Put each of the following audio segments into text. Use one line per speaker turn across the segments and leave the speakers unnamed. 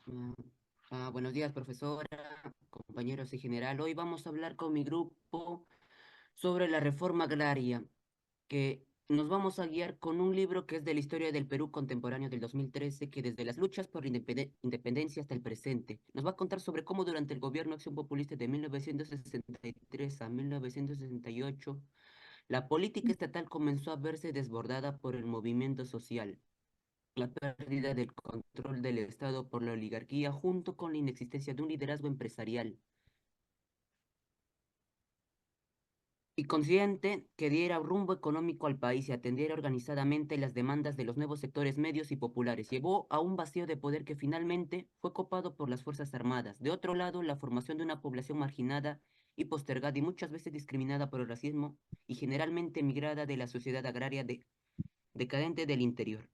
Mm, Buenos días, profesora, compañeros y general. Hoy vamos a hablar con mi grupo sobre la reforma agraria, que nos vamos a guiar con un libro que es de la historia del Perú contemporáneo del 2013, que desde las luchas por la independencia hasta el presente, nos va a contar sobre cómo durante el gobierno de Acción Populista de 1963 a 1968, la política estatal comenzó a verse desbordada por el movimiento social, la pérdida del control del Estado por la oligarquía, junto con la inexistencia de un liderazgo empresarial, y consciente que diera rumbo económico al país y atendiera organizadamente las demandas de los nuevos sectores medios y populares, llevó a un vacío de poder que finalmente fue copado por las Fuerzas Armadas. De otro lado, la formación de una población marginada y postergada y muchas veces discriminada por el racismo y generalmente emigrada de la sociedad agraria decadente del interior.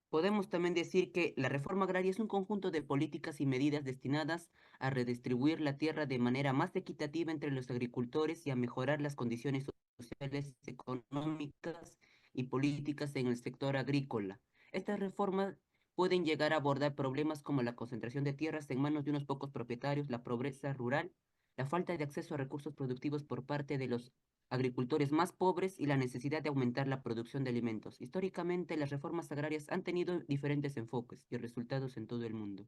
Podemos también decir que la reforma agraria es un conjunto de políticas y medidas destinadas a redistribuir la tierra de manera más equitativa entre los agricultores y a mejorar las condiciones sociales, económicas y políticas en el sector agrícola. Estas reformas pueden llegar a abordar problemas como la concentración de tierras en manos de unos pocos propietarios, la pobreza rural, la falta de acceso a recursos productivos por parte de los agricultores más pobres y la necesidad de aumentar la producción de alimentos. Históricamente, las reformas agrarias han tenido diferentes enfoques y resultados en todo el mundo,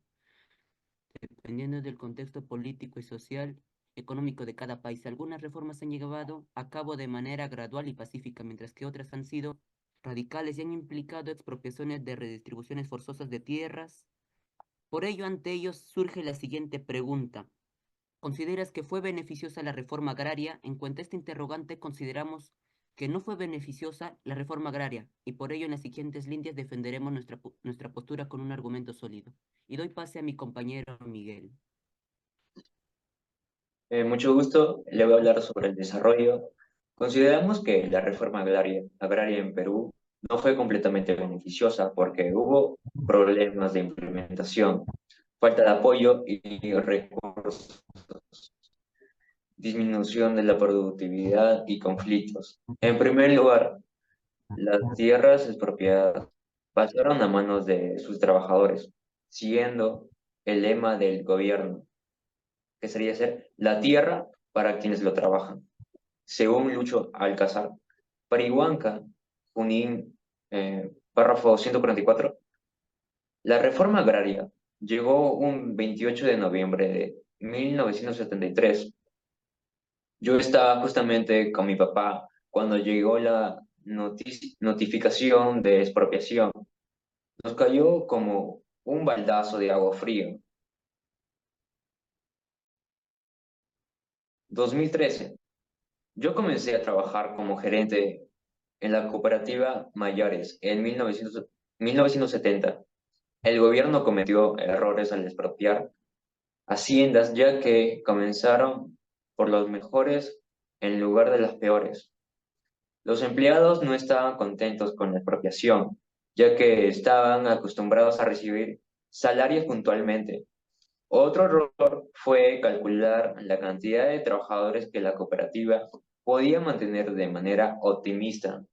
dependiendo del contexto político y social, económico de cada país. Algunas reformas se han llevado a cabo de manera gradual y pacífica, mientras que otras han sido radicales y han implicado expropiaciones de redistribuciones forzosas de tierras. Por ello, ante ellos surge la siguiente pregunta: ¿consideras que fue beneficiosa la reforma agraria? En cuanto a este interrogante, consideramos que no fue beneficiosa la reforma agraria y por ello en las siguientes líneas defenderemos nuestra postura con un argumento sólido. Y doy pase a mi compañero Miguel.
Mucho gusto, le voy a hablar sobre el desarrollo. Consideramos que la reforma agraria en Perú no fue completamente beneficiosa porque hubo problemas de implementación, falta de apoyo y recursos, disminución de la productividad y conflictos. En primer lugar, las tierras expropiadas pasaron a manos de sus trabajadores, siguiendo el lema del gobierno, que sería ser la tierra para quienes lo trabajan. Según Lucho Alcázar, Parihuanca, Junín, párrafo 144, la reforma agraria llegó un 28 de noviembre de 1973. Yo estaba justamente con mi papá cuando llegó la notificación de expropiación. Nos cayó como un baldazo de agua fría. 2013. Yo comencé a trabajar como gerente en la cooperativa Mayares en 1970. El gobierno cometió errores al expropiar haciendas, ya que comenzaron por los mejores en lugar de las peores. Los empleados no estaban contentos con la expropiación, ya que estaban acostumbrados a recibir salarios puntualmente. Otro error fue calcular la cantidad de trabajadores que la cooperativa podía mantener de manera optimista,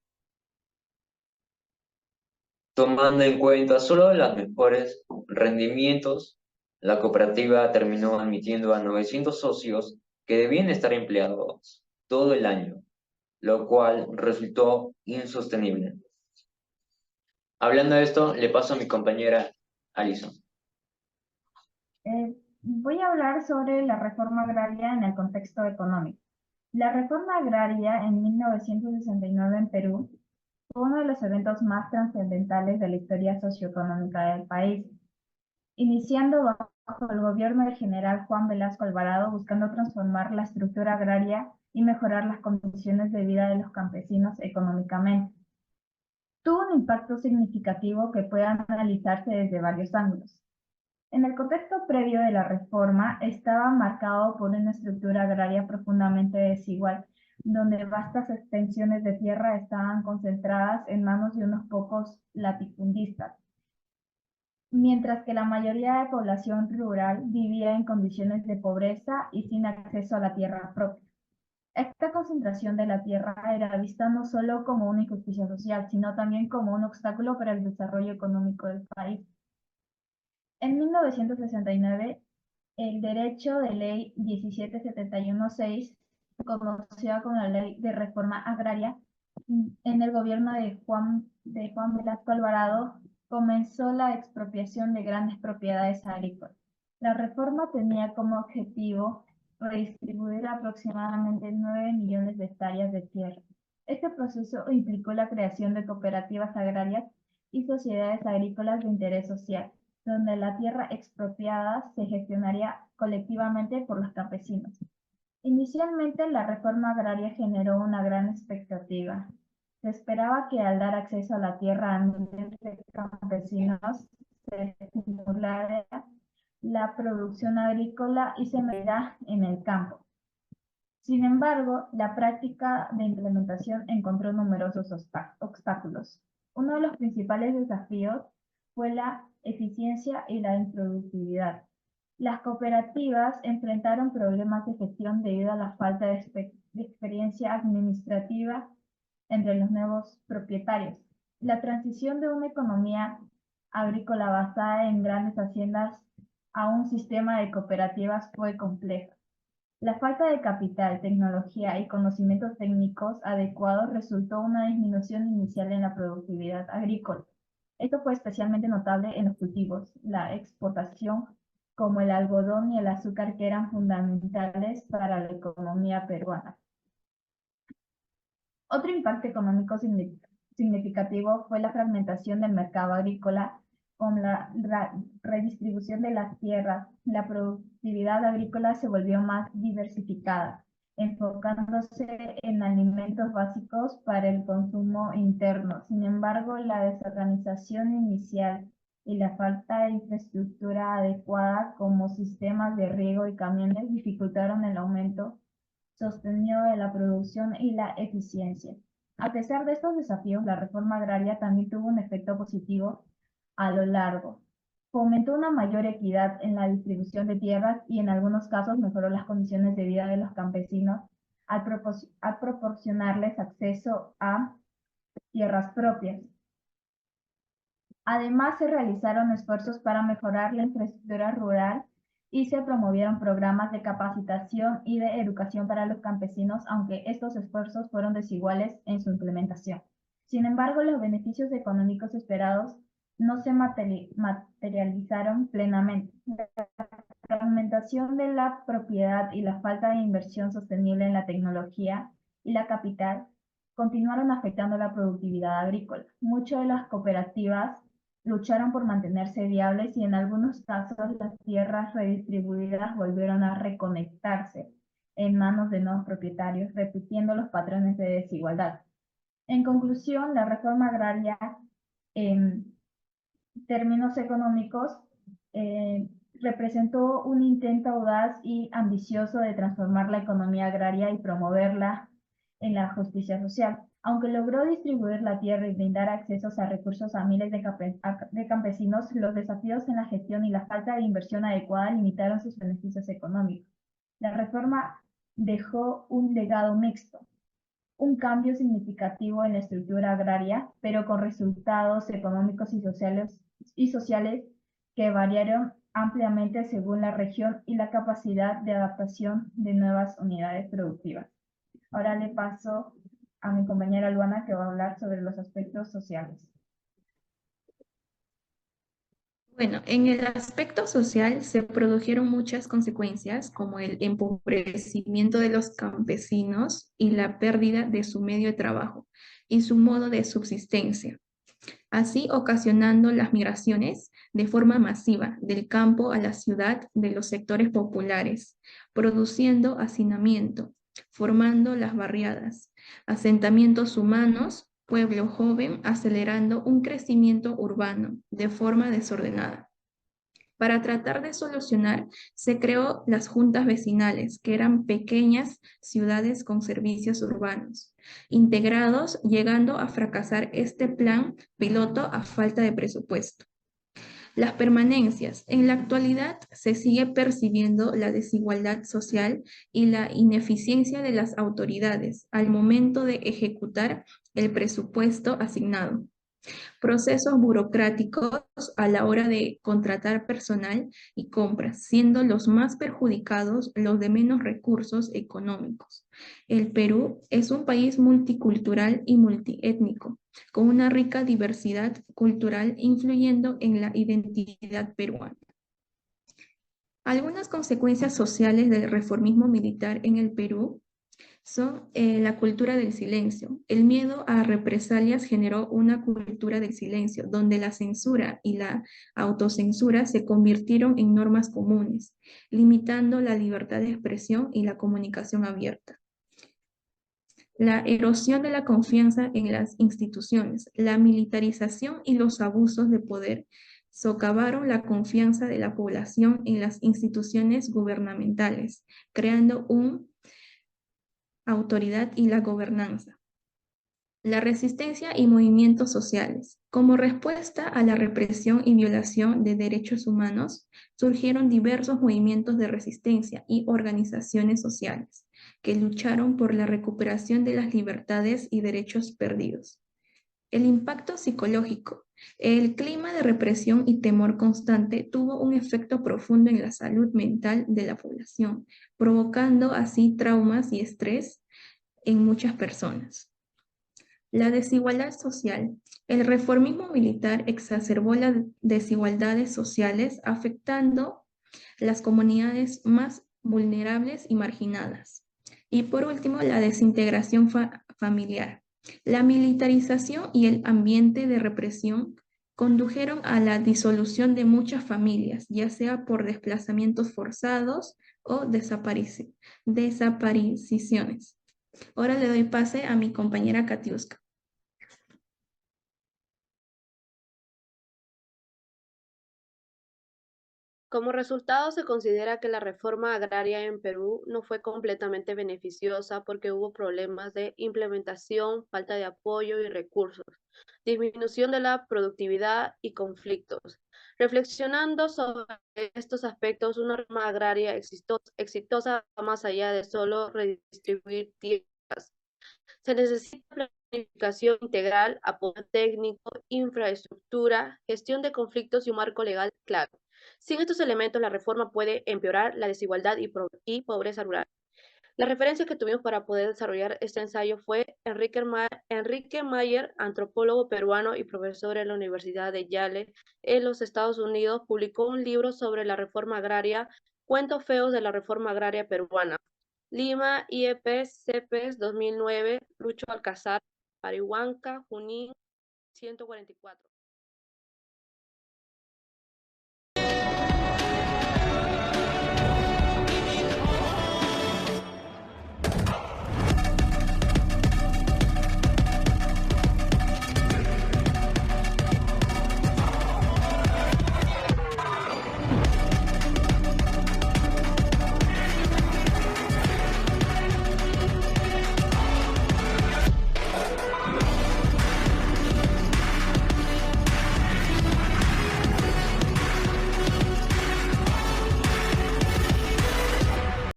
tomando en cuenta solo los mejores rendimientos. La cooperativa terminó admitiendo a 900 socios que debían estar empleados todo el año, lo cual resultó insostenible. Hablando de esto, le paso a mi compañera Alison.
Voy a hablar sobre la reforma agraria en el contexto económico. La reforma agraria en 1969 en Perú fue uno de los eventos más trascendentales de la historia socioeconómica del país, iniciando bajo el gobierno del general Juan Velasco Alvarado, buscando transformar la estructura agraria y mejorar las condiciones de vida de los campesinos económicamente. Tuvo un impacto significativo que puede analizarse desde varios ángulos. En el contexto previo de la reforma, estaba marcado por una estructura agraria profundamente desigual, donde vastas extensiones de tierra estaban concentradas en manos de unos pocos latifundistas, mientras que la mayoría de población rural vivía en condiciones de pobreza y sin acceso a la tierra propia. Esta concentración de la tierra era vista no solo como una injusticia social, sino también como un obstáculo para el desarrollo económico del país. En 1969, el Derecho de Ley 1771-6, conocida como la Ley de Reforma Agraria, en el gobierno de Juan Velasco Alvarado, comenzó la expropiación de grandes propiedades agrícolas. La reforma tenía como objetivo redistribuir aproximadamente 9 millones de hectáreas de tierra. Este proceso implicó la creación de cooperativas agrarias y sociedades agrícolas de interés social, donde la tierra expropiada se gestionaría colectivamente por los campesinos. Inicialmente, la reforma agraria generó una gran expectativa. Se esperaba que al dar acceso a la tierra a miles de campesinos se estimulara la producción agrícola y se mediera en el campo. Sin embargo, la práctica de implementación encontró numerosos obstáculos. Uno de los principales desafíos fue la eficiencia y la improductividad. Las cooperativas enfrentaron problemas de gestión debido a la falta de experiencia administrativa entre los nuevos propietarios. La transición de una economía agrícola basada en grandes haciendas a un sistema de cooperativas fue compleja. La falta de capital, tecnología y conocimientos técnicos adecuados resultó una disminución inicial en la productividad agrícola. Esto fue especialmente notable en los cultivos, la exportación, como el algodón y el azúcar, que eran fundamentales para la economía peruana. Otro impacto económico significativo fue la fragmentación del mercado agrícola con la redistribución de las tierras. La productividad agrícola se volvió más diversificada, enfocándose en alimentos básicos para el consumo interno. Sin embargo, la desorganización inicial y la falta de infraestructura adecuada como sistemas de riego y camiones dificultaron el aumento sostenido de la producción y la eficiencia. A pesar de estos desafíos, la reforma agraria también tuvo un efecto positivo a lo largo. Fomentó una mayor equidad en la distribución de tierras y en algunos casos mejoró las condiciones de vida de los campesinos al proporcionarles acceso a tierras propias. Además, se realizaron esfuerzos para mejorar la infraestructura rural y se promovieron programas de capacitación y de educación para los campesinos, aunque estos esfuerzos fueron desiguales en su implementación. Sin embargo, los beneficios económicos esperados no se materializaron plenamente. La fragmentación de la propiedad y la falta de inversión sostenible en la tecnología y la capital continuaron afectando la productividad agrícola. Muchas de las cooperativas lucharon por mantenerse viables y en algunos casos las tierras redistribuidas volvieron a reconectarse en manos de nuevos propietarios, repitiendo los patrones de desigualdad. En conclusión, la reforma agraria, en términos económicos, representó un intento audaz y ambicioso de transformar la economía agraria y promoverla en la justicia social. Aunque logró distribuir la tierra y brindar accesos a recursos a miles de campesinos, los desafíos en la gestión y la falta de inversión adecuada limitaron sus beneficios económicos. La reforma dejó un legado mixto, un cambio significativo en la estructura agraria, pero con resultados económicos y sociales que variaron ampliamente según la región y la capacidad de adaptación de nuevas unidades productivas. Ahora le paso a mi compañera Luana, que va a hablar sobre los aspectos sociales.
Bueno, en el aspecto social se produjeron muchas consecuencias, como el empobrecimiento de los campesinos y la pérdida de su medio de trabajo y su modo de subsistencia, así ocasionando las migraciones de forma masiva del campo a la ciudad de los sectores populares, produciendo hacinamiento, formando las barriadas, asentamientos humanos, pueblo joven, acelerando un crecimiento urbano de forma desordenada. Para tratar de solucionar, se creó las juntas vecinales, que eran pequeñas ciudades con servicios urbanos, integrados, llegando a fracasar este plan piloto a falta de presupuesto. Las permanencias. En la actualidad se sigue percibiendo la desigualdad social y la ineficiencia de las autoridades al momento de ejecutar el presupuesto asignado. Procesos burocráticos a la hora de contratar personal y compras, siendo los más perjudicados los de menos recursos económicos. El Perú es un país multicultural y multiétnico, con una rica diversidad cultural influyendo en la identidad peruana. Algunas consecuencias sociales del reformismo militar en el Perú son la cultura del silencio. El miedo a represalias generó una cultura del silencio, donde la censura y la autocensura se convirtieron en normas comunes, limitando la libertad de expresión y la comunicación abierta. La erosión de la confianza en las instituciones, la militarización y los abusos de poder socavaron la confianza de la población en las instituciones gubernamentales, creando una autoridad y la gobernanza. La resistencia y movimientos sociales. Como respuesta a la represión y violación de derechos humanos, surgieron diversos movimientos de resistencia y organizaciones sociales que lucharon por la recuperación de las libertades y derechos perdidos. El impacto psicológico. El clima de represión y temor constante tuvo un efecto profundo en la salud mental de la población, provocando así traumas y estrés en muchas personas. La desigualdad social. El reformismo militar exacerbó las desigualdades sociales, afectando las comunidades más vulnerables y marginadas. Y por último, la desintegración familiar. La militarización y el ambiente de represión condujeron a la disolución de muchas familias, ya sea por desplazamientos forzados o desapariciones. Ahora le doy pase a mi compañera Katiuska.
Como resultado, se considera que la reforma agraria en Perú no fue completamente beneficiosa porque hubo problemas de implementación, falta de apoyo y recursos, disminución de la productividad y conflictos. Reflexionando sobre estos aspectos, una reforma agraria exitosa va más allá de solo redistribuir tierras. Se necesita planificación integral, apoyo técnico, infraestructura, gestión de conflictos y un marco legal claro. Sin estos elementos, la reforma puede empeorar la desigualdad y pobreza rural. La referencia que tuvimos para poder desarrollar este ensayo fue Enrique Mayer, antropólogo peruano y profesor en la Universidad de Yale en los Estados Unidos, publicó un libro sobre la reforma agraria, Cuentos feos de la reforma agraria peruana. Lima, IEP, CEPES, 2009, Lucho Alcázar, Parihuanca, Junín, 144.